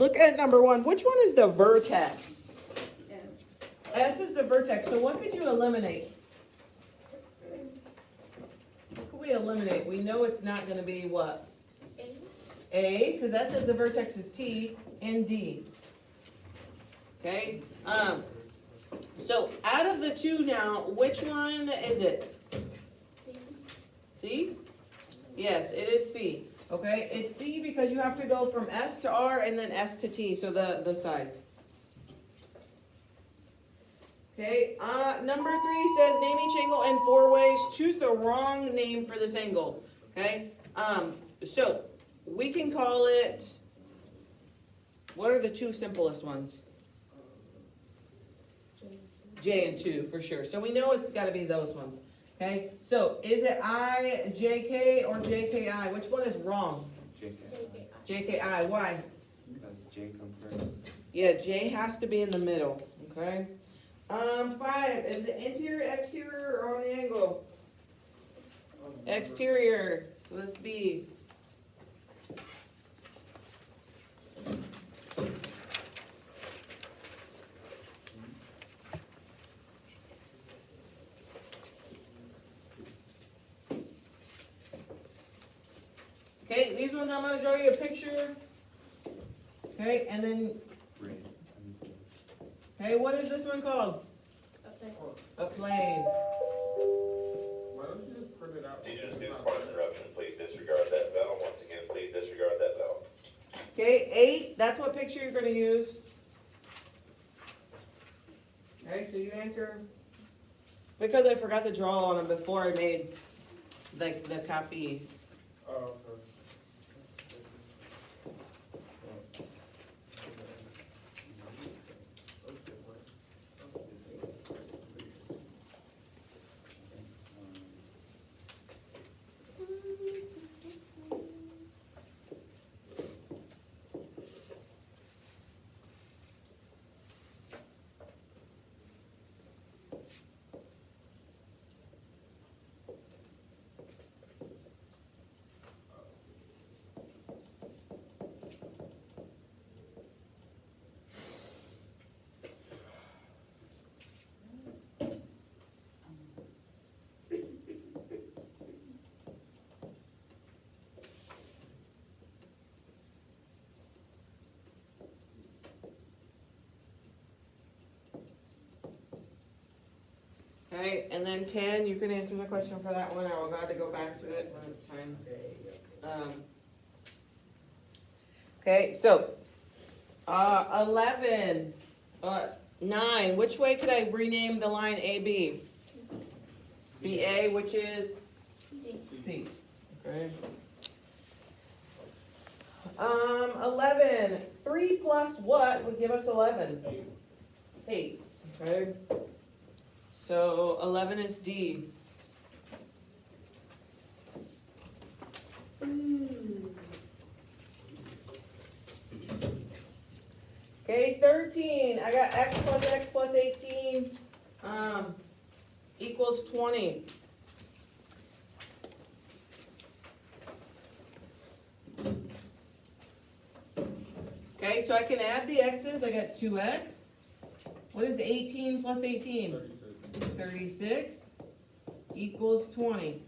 look at number 1. Which one is the vertex? S is the vertex. So what could you eliminate? What could we eliminate? We know it's not going to be what? A, because that says the vertex is T, and D. Okay? So out of the two now, which one is it? C? Yes, it is C. Okay? It's C because you have to go from S to R and then S to T, so the sides. Okay, number 3 says name each angle in 4 ways. Choose the wrong name for this angle. Okay, so we can call it, what are the 2 simplest ones? J and 2 for sure. So we know it's got to be those ones. Okay, so is it IJK or JKI? Which one is wrong? JKI. Why? Because J comes first. Yeah, J has to be in the middle. Okay. 5, is it interior, exterior, or on the angle? Exterior, so that's B. Okay, these ones I'm going to draw you a picture. Okay, and then, okay, what is this one called? A plane. Why don't you just print it out? Students, due to smart interruption, please disregard that bell. Once again, please disregard that bell. Okay, 8, that's what picture you're going to use. Okay, so you answer. Because I forgot to draw on them before I made like the copies. Oh, okay. Okay, and then 10, you can answer the question for that one. I will glad to go back to it when it's time. Okay, so 11, 9. Which way could I rename the line AB? BA, which is C. Okay. 11. 3 plus what would give us 11? 8. Okay. So 11 is D. Okay, 13. I got x plus 18 equals 20. Okay, so I can add the x's. I got 2x. What is 18 plus 18? 36 equals 20.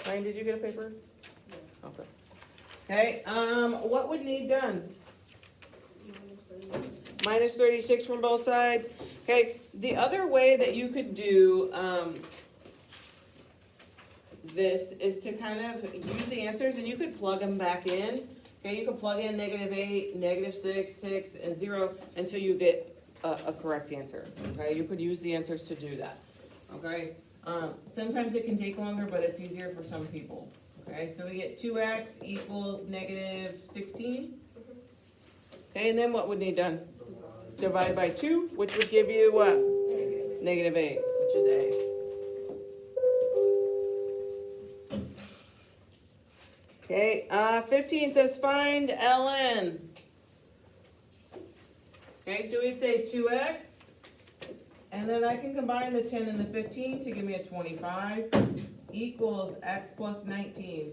Ryan, did you get a paper? Okay. Okay, what would need done? Minus 36 from both sides. Okay, the other way that you could do this is to kind of use the answers and you could plug them back in. Okay, you can plug in -8, -6, 6, and 0 until you get a correct answer. Okay, you could use the answers to do that. Okay, sometimes it can take longer, but it's easier for some people. Okay, so we get 2x equals -16. Okay, and then what would need done? Divide by 2, which would give you what? -8, which is A. Okay, 15 says find ln. Okay, so we'd say 2x, and then I can combine the 10 and the 15 to give me a 25 equals x plus 19.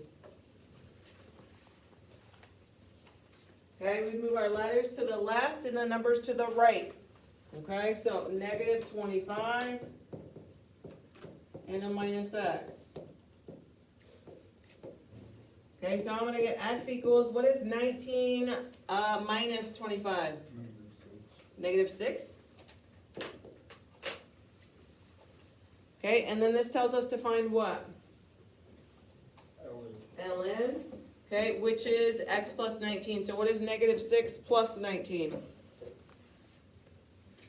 Okay, we move our letters to the left and the numbers to the right. Okay, so negative 25 and a minus x. Okay, so I'm gonna get x equals, what is 19 minus 25? Negative 6. Okay, and then this tells us to find what? ln. Okay, which is x plus 19. So what is negative 6 plus 19?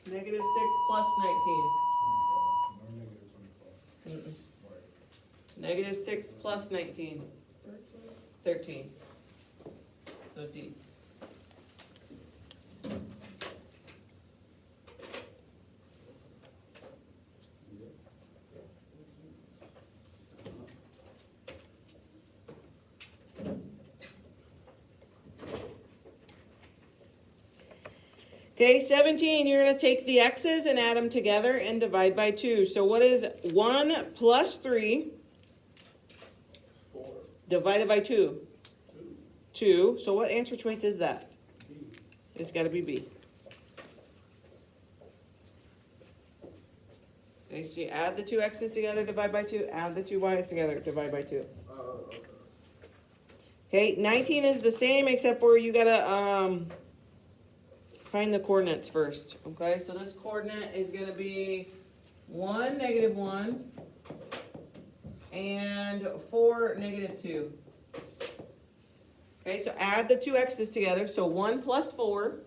Negative 6 plus 19. Mm-mm. Negative 6 plus 19. 13. So D. Okay, 17, you're going to take the x's and add them together and divide by 2. So what is 1 plus 3 divided by 2? 2. So what answer choice is that? B. It's got to be B. Okay, so you add the 2 x's together, divide by 2. Add the 2 y's together, divide by 2. Okay. Okay, 19 is the same except for you got to find the coordinates first. Okay, so this coordinate is going to be 1, negative 1, and 4, negative 2. Okay, so add the 2 x's together. So 1 plus 4,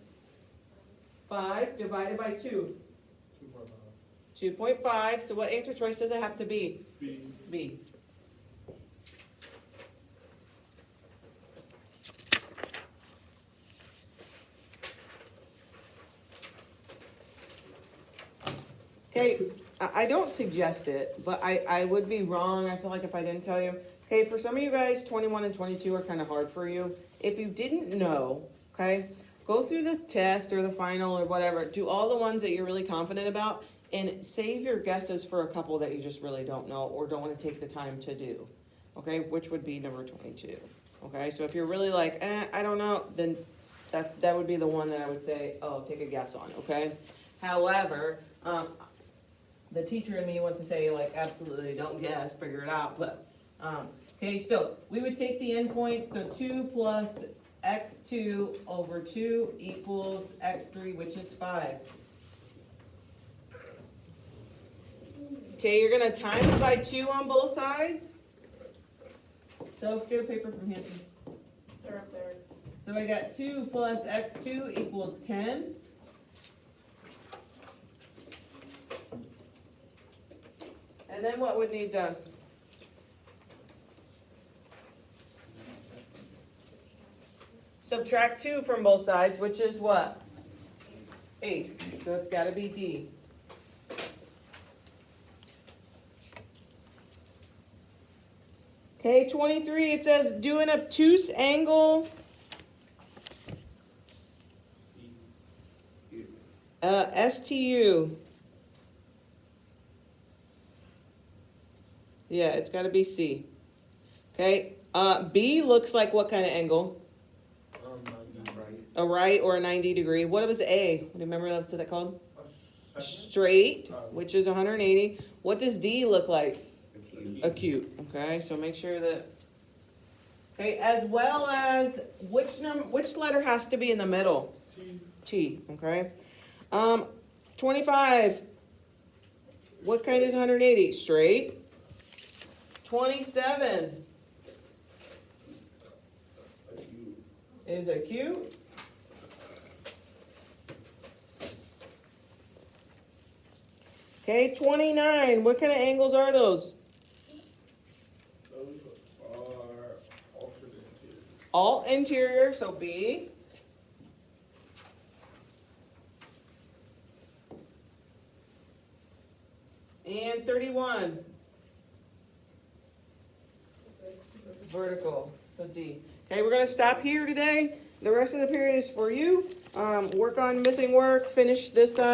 5 divided by 2. 2.5. So what answer choice does it have to be? B. B. Okay, I don't suggest it, but I would be wrong, I feel like, if I didn't tell you. Okay, for some of you guys, 21 and 22 are kind of hard for you. If you didn't know, okay, go through the test or the final or whatever. Do all the ones that you're really confident about and save your guesses for a couple that you just really don't know or don't want to take the time to do. Okay, which would be number 22. Okay, so if you're really like, I don't know, then that would be the one that I would say, oh, take a guess on, okay? However, the teacher in me wants to say, like, absolutely don't guess, figure it out, but, okay, so we would take the endpoint, so 2 plus x2 over 2 equals x3, which is 5. Okay, you're gonna times by 2 on both sides. So get a paper from Hampton. They're up there. So I got 2 plus x2 equals 10. And then what would need done? Subtract 2 from both sides, which is what? 8. So it's got to be D. Okay, 23, it says do an obtuse angle. STU. Yeah, it's got to be C. Okay, B looks like what kind of angle? A right or a 90 degree. What was A? Do you remember what's that called? Straight, which is 180. What does D look like? Acute. Okay, so make sure that. Okay, as well as which letter has to be in the middle? T. Okay. 25. What kind is 180? Straight. 27 is acute. Okay, 29. What kind of angles are those? Those are alternate interior. Alt interior, so B. And 31. Vertical, so D. Okay, we're going to stop here today. The rest of the period is for you. Work on missing work, finish this